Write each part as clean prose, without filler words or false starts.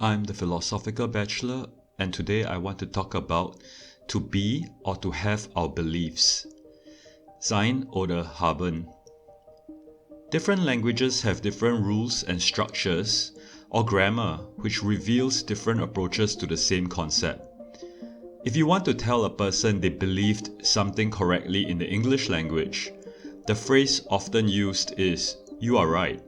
I'm the Philosophical Bachelor, and today I want to talk about to be or to have our beliefs. Sein, oder Haben. Different languages have different rules and structures, or grammar, which reveals different approaches to the same concept. If you want to tell a person they believed something correctly in the English language, the phrase often used is, "You are right."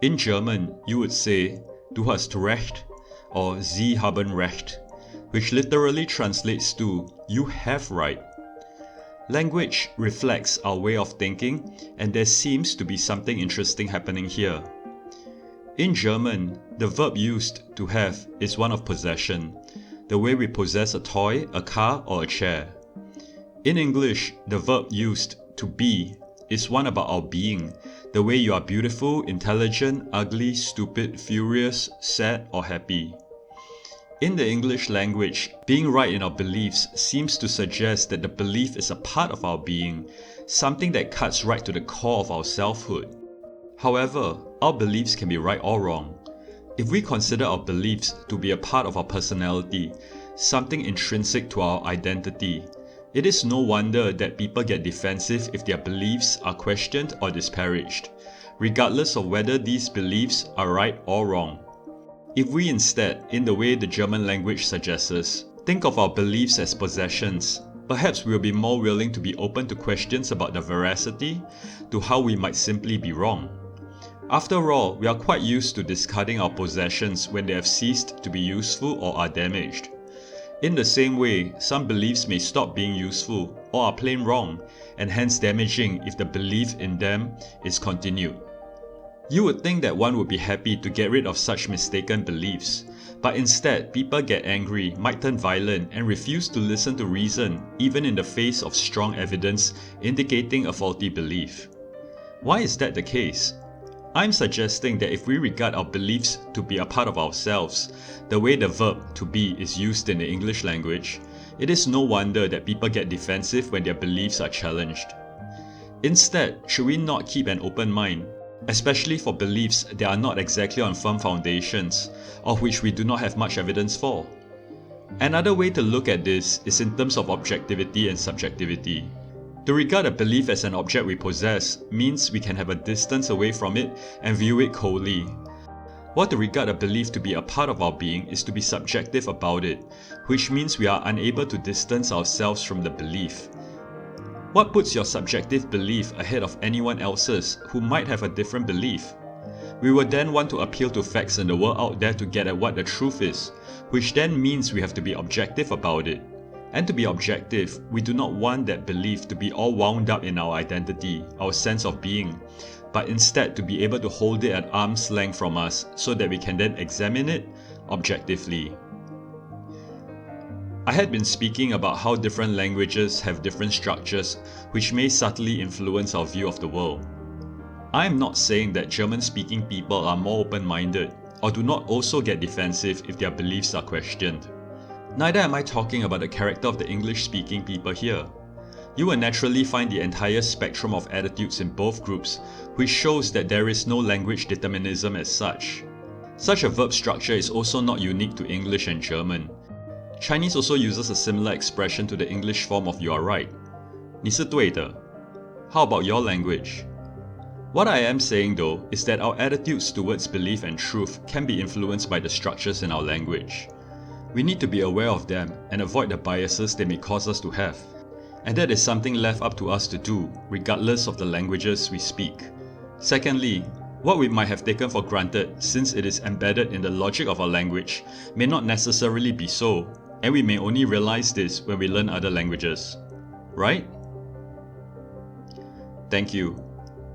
In German, you would say, "Du hast Recht," or "Sie haben Recht," which literally translates to, "You have right." Language reflects our way of thinking, and there seems to be something interesting happening here. In German, the verb used to have is one of possession, the way we possess a toy, a car, or a chair. In English, the verb used to be is one about our being, the way you are beautiful, intelligent, ugly, stupid, furious, sad, or happy. In the English language, being right in our beliefs seems to suggest that the belief is a part of our being, something that cuts right to the core of our selfhood. However, our beliefs can be right or wrong. If we consider our beliefs to be a part of our personality, something intrinsic to our identity, it is no wonder that people get defensive if their beliefs are questioned or disparaged, regardless of whether these beliefs are right or wrong. If we instead, in the way the German language suggests, think of our beliefs as possessions, perhaps we'll be more willing to be open to questions about the veracity, to how we might simply be wrong. After all, we are quite used to discarding our possessions when they have ceased to be useful or are damaged. In the same way, some beliefs may stop being useful or are plain wrong, and hence damaging if the belief in them is continued. You would think that one would be happy to get rid of such mistaken beliefs, but instead people get angry, might turn violent, and refuse to listen to reason, even in the face of strong evidence indicating a faulty belief. Why is that the case? I'm suggesting that if we regard our beliefs to be a part of ourselves, the way the verb to be is used in the English language, it is no wonder that people get defensive when their beliefs are challenged. Instead, should we not keep an open mind, especially for beliefs that are not exactly on firm foundations, or which we do not have much evidence for? Another way to look at this is in terms of objectivity and subjectivity. To regard a belief as an object we possess means we can have a distance away from it and view it coldly. While to regard a belief to be a part of our being is to be subjective about it, which means we are unable to distance ourselves from the belief. What puts your subjective belief ahead of anyone else's who might have a different belief? We will then want to appeal to facts in the world out there to get at what the truth is, which then means we have to be objective about it. And to be objective, we do not want that belief to be all wound up in our identity, our sense of being, but instead to be able to hold it at arm's length from us so that we can then examine it objectively. I had been speaking about how different languages have different structures which may subtly influence our view of the world. I am not saying that German-speaking people are more open-minded or do not also get defensive if their beliefs are questioned. Neither am I talking about the character of the English-speaking people here. You will naturally find the entire spectrum of attitudes in both groups, which shows that there is no language determinism as such. Such a verb structure is also not unique to English and German. Chinese also uses a similar expression to the English form of "you are right." 你是对的. How about your language? What I am saying though is that our attitudes towards belief and truth can be influenced by the structures in our language. We need to be aware of them and avoid the biases they may cause us to have. And that is something left up to us to do, regardless of the languages we speak. Secondly, what we might have taken for granted since it is embedded in the logic of our language may not necessarily be so, and we may only realize this when we learn other languages. Right? Thank you.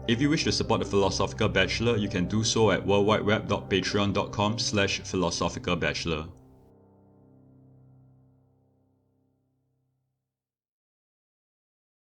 If you wish to support the Philosophical Bachelor, you can do so at worldwideweb.patreon.com/philosophicalbachelor.